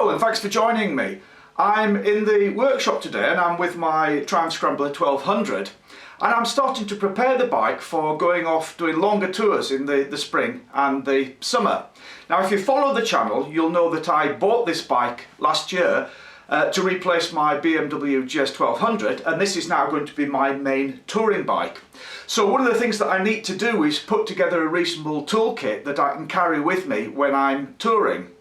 Hello and thanks for joining me. I'm in the workshop today and I'm with my Triumph Scrambler 1200 and I'm starting to prepare the bike for going off doing longer tours in the spring and the summer. Now if you follow the channel you'll know that I bought this bike last year to replace my BMW GS 1200, and this is now going to be my main touring bike. So one of the things that I need to do is put together a reasonable toolkit that I can carry with me when I'm touring.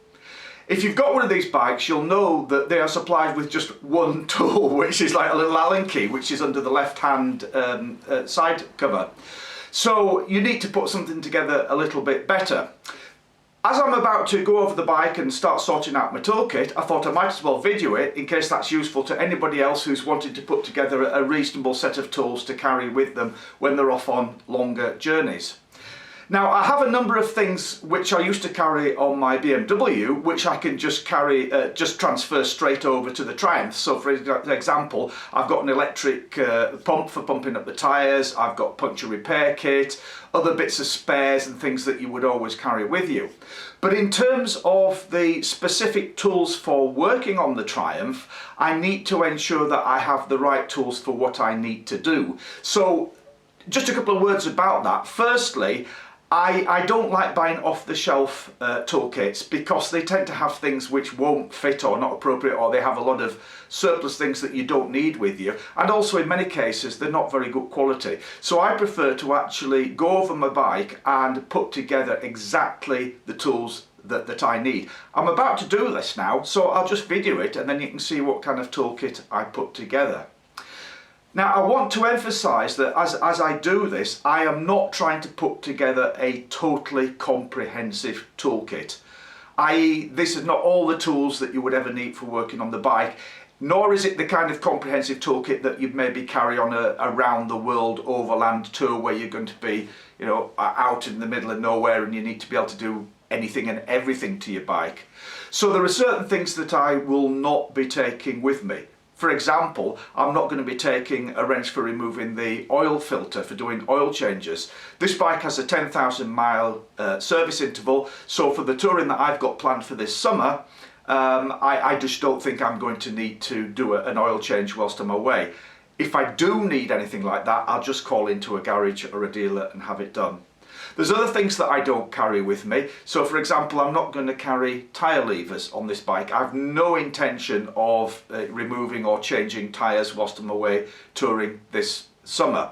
If you've got one of these bikes, you'll know that they are supplied with just one tool, which is like a little Allen key, which is under the left hand side cover. So you need to put something together a little bit better. As I'm about to go over the bike and start sorting out my toolkit, I thought I might as well video it in case that's useful to anybody else who's wanting to put together a reasonable set of tools to carry with them when they're off on longer journeys. Now I have a number of things which I used to carry on my BMW which I can just carry, just transfer straight over to the Triumph. So for example, I've got an electric pump for pumping up the tyres, I've got puncture repair kit, other bits of spares and things that you would always carry with you. But in terms of the specific tools for working on the Triumph, I need to ensure that I have the right tools for what I need to do. So just a couple of words about that. Firstly, I don't like buying off-the-shelf toolkits because they tend to have things which won't fit or not appropriate, or they have a lot of surplus things that you don't need with you, and also in many cases they're not very good quality. So I prefer to actually go over my bike and put together exactly the tools that I need. I'm about to do this now, so I'll just video it and then you can see what kind of toolkit I put together. Now I want to emphasise that as I do this, I am not trying to put together a totally comprehensive toolkit. i.e. this is not all the tools that you would ever need for working on the bike, nor is it the kind of comprehensive toolkit that you'd maybe carry on a round the world overland tour where you're going to be, you know, out in the middle of nowhere and you need to be able to do anything and everything to your bike. So there are certain things that I will not be taking with me. For example, I'm not going to be taking a wrench for removing the oil filter for doing oil changes. This bike has a 10,000 mile service interval, so for the touring that I've got planned for this summer, I just don't think I'm going to need to do an oil change whilst I'm away. If I do need anything like that, I'll just call into a garage or a dealer and have it done. There's other things that I don't carry with me. So for example, I'm not going to carry tyre levers on this bike. I have no intention of removing or changing tyres whilst I'm away touring this summer.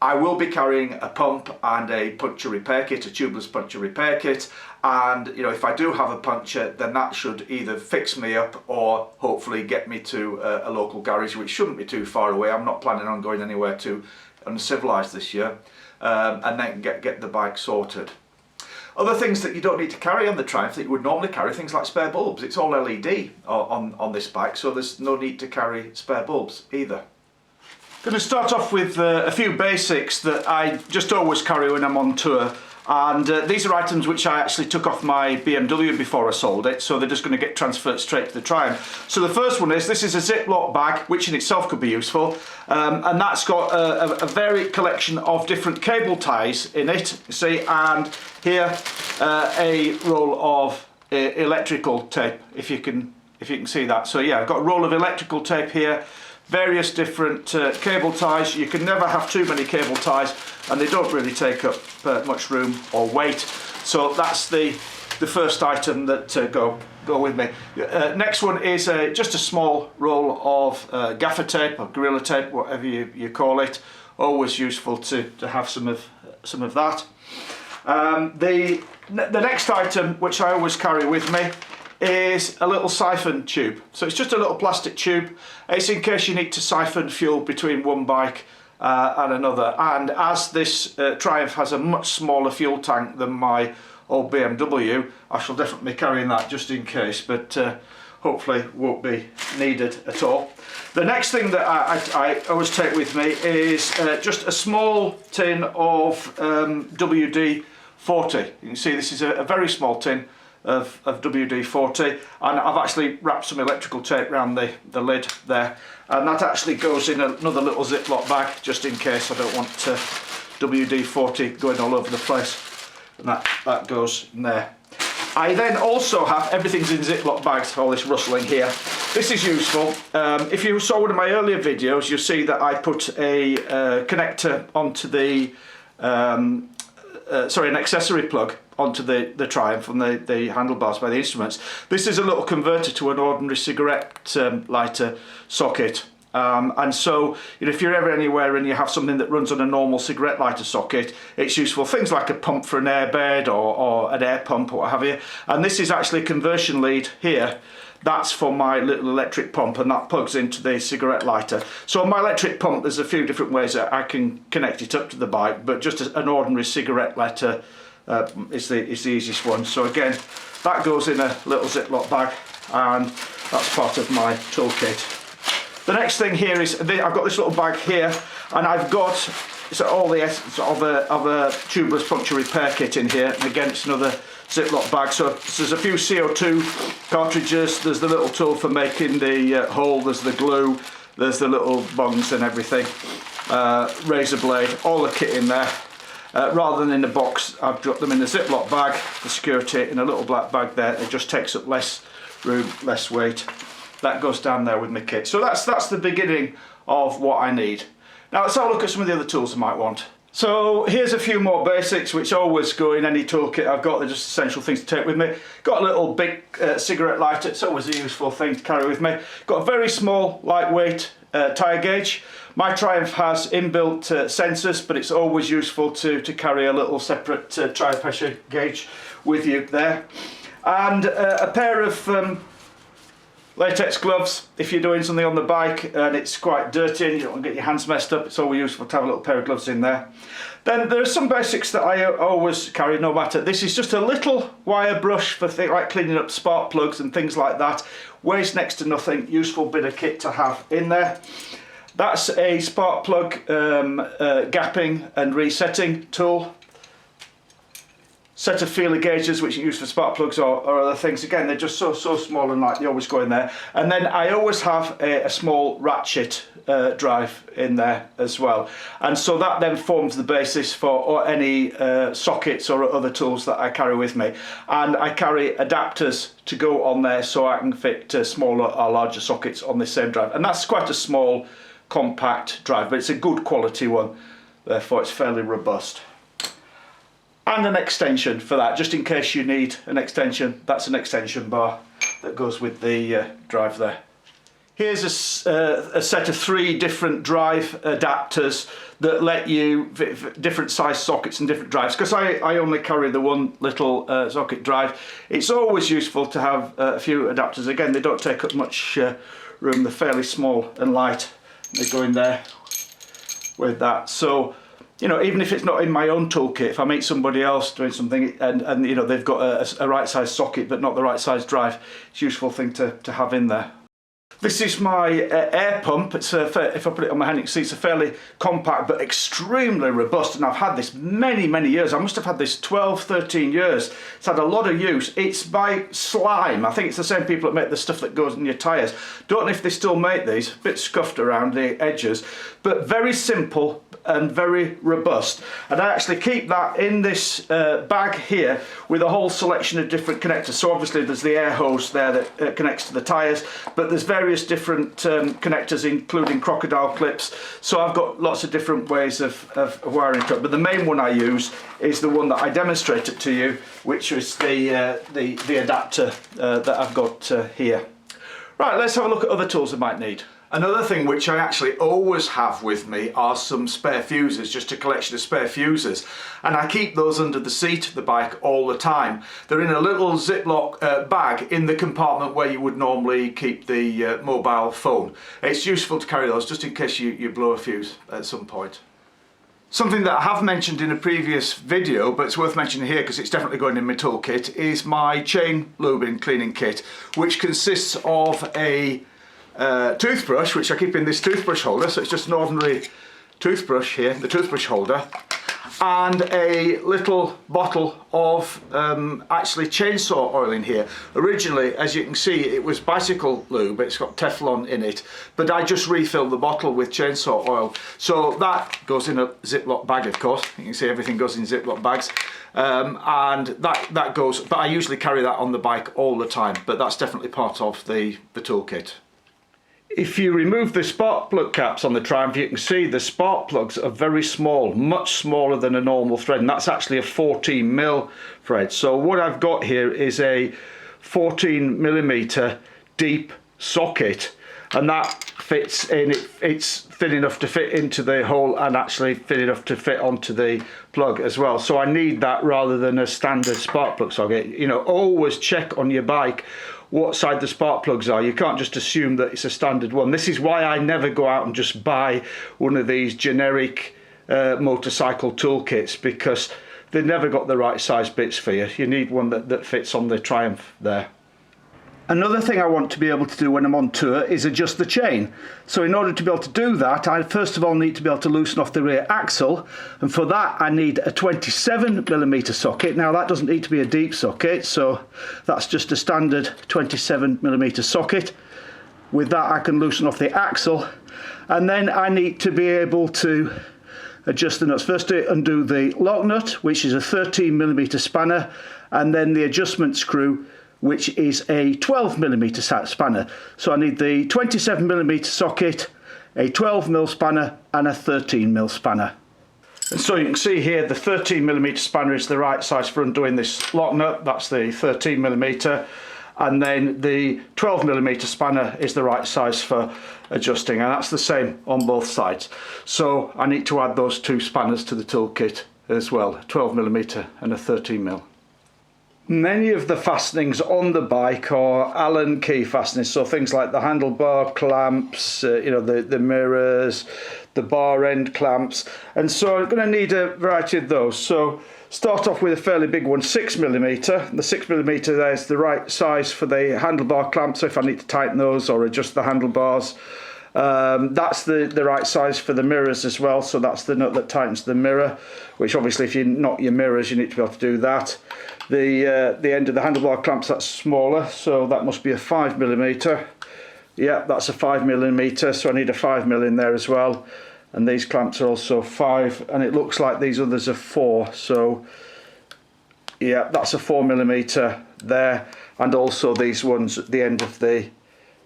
I will be carrying a pump and a puncture repair kit, a tubeless puncture repair kit, and you know, if I do have a puncture, then that should either fix me up or hopefully get me to a local garage, which shouldn't be too far away. I'm not planning on going anywhere too uncivilized this year. And then get the bike sorted. Other things that you don't need to carry on the Triumph that you would normally carry, things like spare bulbs. It's all LED on this bike, so there's no need to carry spare bulbs either. Going to start off with a few basics that I just always carry when I'm on tour. And these are items which I actually took off my BMW before I sold it, so they're just going to get transferred straight to the Triumph. So the first one is, this is a Ziploc bag, which in itself could be useful, and that's got a varied collection of different cable ties in it, you see, and here a roll of electrical tape, if you can see that. So yeah, I've got a roll of electrical tape here, various different cable ties. You can never have too many cable ties and they don't really take up much room or weight. So that's the first item that go with me. Next one is just a small roll of gaffer tape or gorilla tape, whatever you call it. Always useful to have some of that. The next item which I always carry with me is a little siphon tube. So it's just a little plastic tube. It's in case you need to siphon fuel between one bike and another. And as this Triumph has a much smaller fuel tank than my old BMW, I shall definitely be carrying that just in case, but hopefully won't be needed at all. The next thing that I always take with me is just a small tin of WD-40. You can see this is a very small tin of WD-40, and I've actually wrapped some electrical tape around the lid there, and that actually goes in another little Ziploc bag just in case I don't want WD-40 going all over the place, and that goes in there. I then also have, everything's in Ziploc bags, all this rustling here. This is useful. If you saw one of my earlier videos, you'll see that I put a connector onto the, an accessory plug onto the Triumph on the handlebars by the instruments. This is a little converter to an ordinary cigarette lighter socket. And so, if you're ever anywhere and you have something that runs on a normal cigarette lighter socket, it's useful. Things like a pump for an airbed or an air pump or what have you. And this is actually a conversion lead here. That's for my little electric pump, and that plugs into the cigarette lighter. So on my electric pump, there's a few different ways that I can connect it up to the bike, but just an ordinary cigarette lighter is the easiest one. So again, that goes in a little Ziploc bag, and that's part of my toolkit. The next thing here is, I've got this little bag here, and I've got all the essence of a tubeless puncture repair kit in here, and again it's another Ziploc bag. So there's a few CO2 cartridges, there's the little tool for making the hole, there's the glue, there's the little bungs and everything, razor blade, all the kit in there. Rather than in a box, I've dropped them in the Ziploc bag for security, in a little black bag there. It just takes up less room, less weight. That goes down there with my kit. So that's the beginning of what I need. Now let's have a look at some of the other tools I might want. So here's a few more basics which always go in any toolkit I've got. They're just essential things to take with me. Got a little big cigarette lighter. It's always a useful thing to carry with me. Got a very small, lightweight tyre gauge. My Triumph has inbuilt sensors, but it's always useful to carry a little separate tyre pressure gauge with you there. And a pair of latex gloves. If you're doing something on the bike and it's quite dirty and you don't want to get your hands messed up, it's always useful to have a little pair of gloves in there. Then there's some basics that I always carry no matter. This is just a little wire brush for things like cleaning up spark plugs and things like that. Weighs next to nothing, useful bit of kit to have in there. That's a spark plug gapping and resetting tool. Set of feeler gauges which you use for spark plugs or other things. Again, they're just so small and light, they always go in there. And then I always have a small ratchet drive in there as well. And so that then forms the basis for any sockets or other tools that I carry with me. And I carry adapters to go on there so I can fit smaller or larger sockets on the same drive. And that's quite a small, compact drive, but it's a good quality one, therefore it's fairly robust. And an extension for that, just in case you need an extension. That's an extension bar that goes with the drive there. Here's a set of 3 different drive adapters that let you different size sockets and different drives. Because I only carry the one little socket drive, it's always useful to have a few adapters. Again, they don't take up much room, they're fairly small and light. They go in there with that. So, even if it's not in my own toolkit, if I meet somebody else doing something and they've got a right size socket but not the right size drive, it's a useful thing to have in there. This is my air pump. It's if I put it on my hand, you can see it's a fairly compact but extremely robust, and I've had this many years. I must have had this 12-13 years. It's had a lot of use. It's by Slime. I think it's the same people that make the stuff that goes in your tyres. Don't know if they still make these, a bit scuffed around the edges, but very simple and very robust. And I actually keep that in this bag here with a whole selection of different connectors. So obviously there's the air hose there that connects to the tyres, but there's various different connectors, including crocodile clips. So I've got lots of different ways of wiring it up, but the main one I use is the one that I demonstrated to you, which is the adapter that I've got here. Right, let's have a look at other tools I might need. Another thing which I actually always have with me are some spare fuses, just a collection of spare fuses. And I keep those under the seat of the bike all the time. They're in a little Ziploc bag in the compartment where you would normally keep the mobile phone. It's useful to carry those just in case you blow a fuse at some point. Something that I have mentioned in a previous video, but it's worth mentioning here because it's definitely going in my toolkit, is my chain lubing cleaning kit, which consists of a toothbrush, which I keep in this toothbrush holder. So it's just an ordinary toothbrush here, the toothbrush holder. and a little bottle of actually chainsaw oil in here. Originally, as you can see, it was bicycle lube, it's got Teflon in it, but I just refilled the bottle with chainsaw oil. So that goes in a Ziploc bag, of course. You can see everything goes in Ziploc bags. And that goes, but I usually carry that on the bike all the time, but that's definitely part of the toolkit. If you remove the spark plug caps on the Triumph, you can see the spark plugs are very small, much smaller than a normal thread, and that's actually a 14mm thread. So what I've got here is a 14mm deep socket, and that fits in, it's thin enough to fit into the hole and actually thin enough to fit onto the plug as well. So I need that rather than a standard spark plug socket. You know, always check on your bike what side the spark plugs are. You can't just assume that it's a standard one. This is why I never go out and just buy one of these generic motorcycle toolkits, because they've never got the right size bits for you. You need one that fits on the Triumph there. Another thing I want to be able to do when I'm on tour is adjust the chain. So in order to be able to do that, I first of all need to be able to loosen off the rear axle, and for that I need a 27mm socket. Now that doesn't need to be a deep socket, so that's just a standard 27mm socket. With that I can loosen off the axle, and then I need to be able to adjust the nuts. First to undo the lock nut, which is a 13mm spanner, and then the adjustment screw, which is a 12mm spanner. So I need the 27mm socket, a 12mm spanner and a 13mm spanner. And so you can see here the 13mm spanner is the right size for undoing this lock nut, that's the 13mm, and then the 12mm spanner is the right size for adjusting, and that's the same on both sides. So I need to add those two spanners to the toolkit as well, 12mm and a 13mm. Many of the fastenings on the bike are Allen key fastenings, so things like the handlebar clamps, you know, the mirrors, the bar end clamps, and so I'm going to need a variety of those. So start off with a fairly big one, 6mm. The 6mm there is the right size for the handlebar clamp, so if I need to tighten those or adjust the handlebars. That's the right size for the mirrors as well, so that's the nut that tightens the mirror, which obviously if you knock your mirrors you need to be able to do that. The end of the handlebar clamps, that's smaller, so that must be a 5mm. Yeah, that's a 5mm, so I need a 5mm in there as well. And these clamps are also 5, and it looks like these others are 4, so yeah, that's a 4mm there. And also these ones at the end of the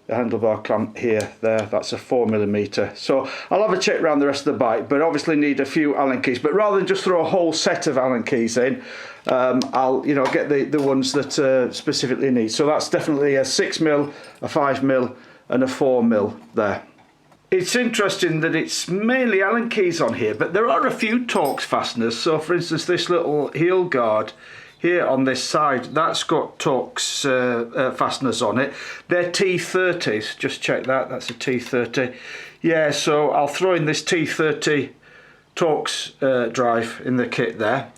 handlebar clamp here, there, that's a 4mm. So I'll have a check around the rest of the bike, but obviously need a few Allen keys. But rather than just throw a whole set of Allen keys in, I'll get the ones that specifically need. So that's definitely a 6mm, a 5mm and a 4mm there. It's interesting that it's mainly Allen keys on here, but there are a few Torx fasteners. So for instance, this little heel guard here on this side, that's got Torx fasteners on it. They're T30s, just check that, that's a T30. Yeah, so I'll throw in this T30 Torx drive in the kit there.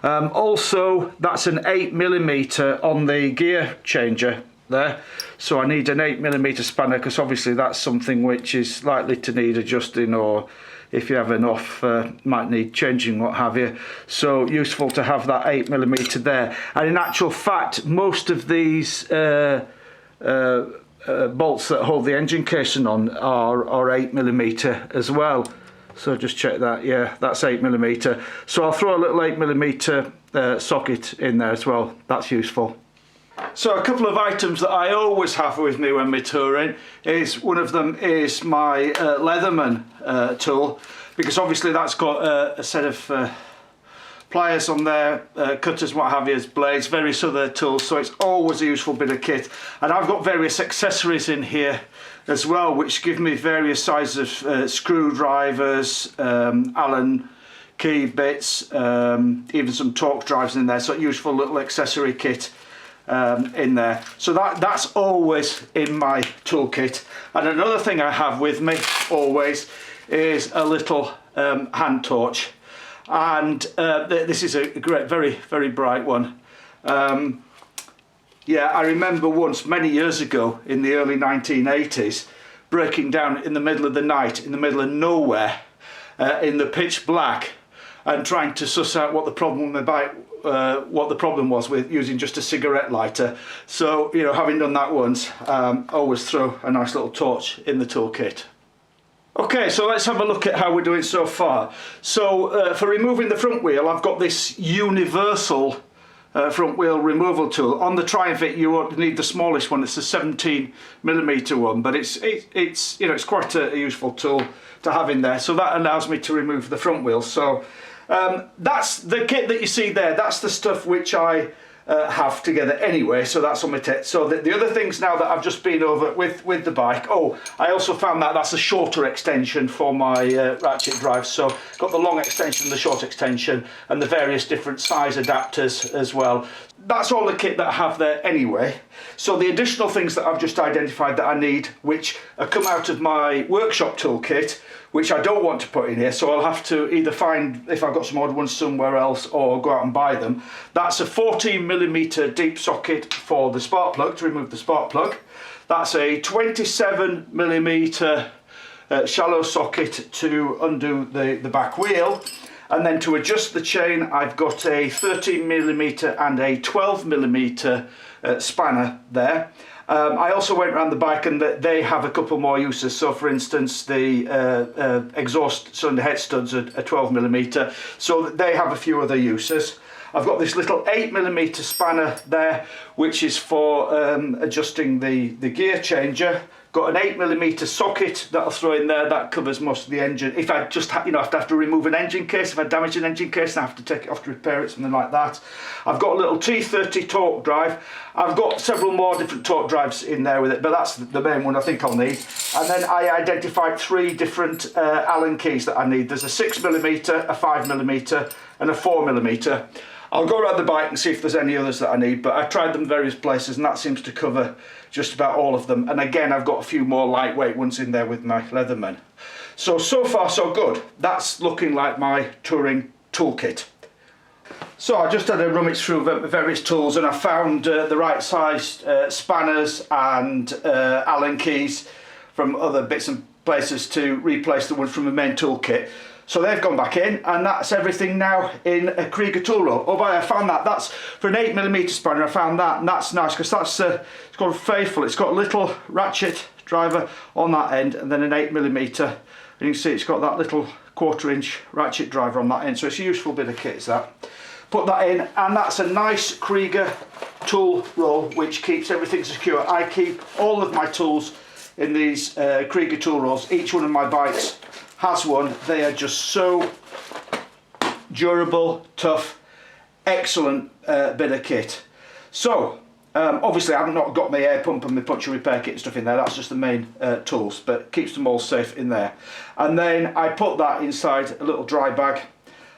Also, that's an 8mm on the gear changer there. So I need an 8mm spanner, because obviously that's something which is likely to need adjusting, or if you have an off, might need changing, what have you. So useful to have that 8mm there. And in actual fact, most of these bolts that hold the engine casing on are 8mm as well. So just check that, yeah, that's 8mm. So I'll throw a little 8mm socket in there as well, that's useful. So a couple of items that I always have with me when we're touring is, one of them is my Leatherman tool, because obviously that's got a set of pliers on there, cutters, what have you, as blades, various other tools, so it's always a useful bit of kit. And I've got various accessories in here as well, which give me various sizes of screwdrivers, Allen key bits, even some torque drives in there, so a useful little accessory kit in there. So that's always in my toolkit. And another thing I have with me always is a little hand torch, and this is a great, very bright one. Yeah, I remember once, many years ago in the early 1980s, breaking down in the middle of the night, in the middle of nowhere, in the pitch black, and trying to suss out what the problem with my bike, what the problem was with using just a cigarette lighter. So, you know, having done that once, always throw a nice little torch in the toolkit. Okay, so let's have a look at how we're doing so far. So for removing the front wheel, I've got this universal front wheel removal tool. On the Triumph you won't need the smallest one, it's a 17mm one, but it's you know, it's quite a useful tool to have in there. So that allows me to remove the front wheel. So that's the kit that you see there. That's the stuff which I have together anyway, so that's on my tip. So the other things now that I've just been over with the bike, oh, I also found that that's a shorter extension for my ratchet drive. So got the long extension, the short extension, and the various different size adapters as well. That's all the kit that I have there anyway. So the additional things that I've just identified that I need, which come out of my workshop toolkit, which I don't want to put in here, so I'll have to either find if I've got some odd ones somewhere else or go out and buy them. That's a 14mm deep socket for the spark plug, to remove the spark plug. That's a 27mm shallow socket to undo the back wheel. And then to adjust the chain, I've got a 13mm and a 12mm spanner there. I also went around the bike and they have a couple more uses. So for instance, the exhaust cylinder head studs are 12mm, so they have a few other uses. I've got this little 8mm spanner there, which is for adjusting the gear changer. Got an 8mm socket that I'll throw in there. That covers most of the engine. If I just have to remove an engine case, if I damage an engine case and I have to take it off to repair it, something like that. I've got a little T30 torque drive. I've got several more different torque drives in there with it, but that's the main one I think I'll need. And then I identified 3 different Allen keys that I need. There's a 6mm, a 5mm, and a 4mm. I'll go around the bike and see if there's any others that I need, but I've tried them various places and that seems to cover just about all of them. And again, I've got a few more lightweight ones in there with my Leatherman. So far so good. That's looking like my touring toolkit. So I just had a rummage through various tools and I found the right sized spanners and Allen keys from other bits and places to replace the one from the main toolkit. So they've gone back in, and that's everything now in a Krieger tool roll. Oh, by the way, I found that's for an 8mm spanner. I found that, and that's nice because that's it's called Faithful. It's got a little ratchet driver on that end, and then an 8mm. And you can see it's got that little 1/4" ratchet driver on that end. So it's a useful bit of kit, is that. Put that in, and that's a nice Krieger tool roll which keeps everything secure. I keep all of my tools in these Krieger tool rolls. Each one of my bikes has one. They are just so durable, tough, excellent bit of kit. So obviously I've not got my air pump and my puncture repair kit and stuff in there. That's just the main tools, but keeps them all safe in there. And then I put that inside a little dry bag,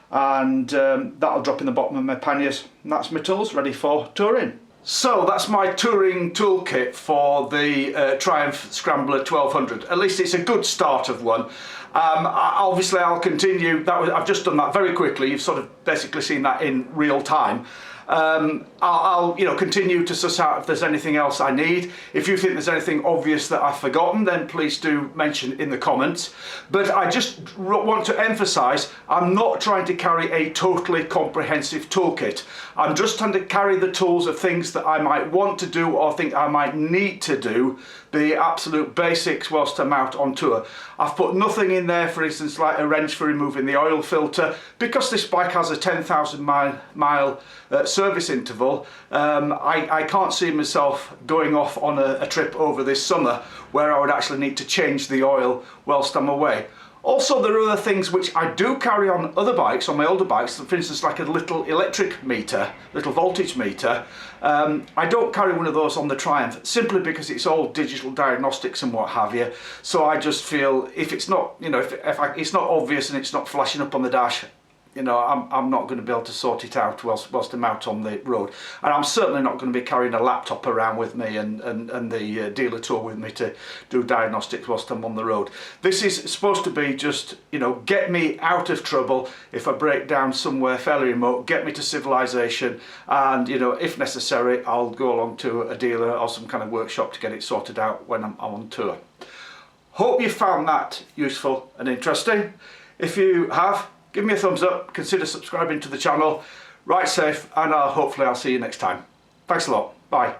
and that'll drop in the bottom of my panniers, and that's my tools ready for touring. So that's my touring toolkit for the Triumph Scrambler 1200. At least it's a good start of one. Obviously I'll continue, I've just done that very quickly. You've sort of basically seen that in real time. I'll continue to suss out if there's anything else I need. If you think there's anything obvious that I've forgotten, then please do mention in the comments. But I just want to emphasize, I'm not trying to carry a totally comprehensive toolkit. I'm just trying to carry the tools of things that I might want to do or think I might need to do, the absolute basics whilst I'm out on tour. I've put nothing in there, for instance, like a wrench for removing the oil filter. Because this bike has a 10,000 mile service interval, I can't see myself going off on a trip over this summer where I would actually need to change the oil whilst I'm away. Also, there are other things which I do carry on other bikes, on my older bikes, for instance like a little electric meter, little voltage meter. I don't carry one of those on the Triumph simply because it's all digital diagnostics and what have you. So I just feel if it's not, if it's not obvious and it's not flashing up on the dash, I'm not going to be able to sort it out whilst I'm out on the road. And I'm certainly not going to be carrying a laptop around with me and the dealer tour with me to do diagnostics whilst I'm on the road. This is supposed to be just, get me out of trouble if I break down somewhere fairly remote, get me to civilization, and, if necessary, I'll go along to a dealer or some kind of workshop to get it sorted out when I'm on tour. Hope you found that useful and interesting. If you have, give me a thumbs up, consider subscribing to the channel. Ride safe, and hopefully I'll see you next time. Thanks a lot. Bye.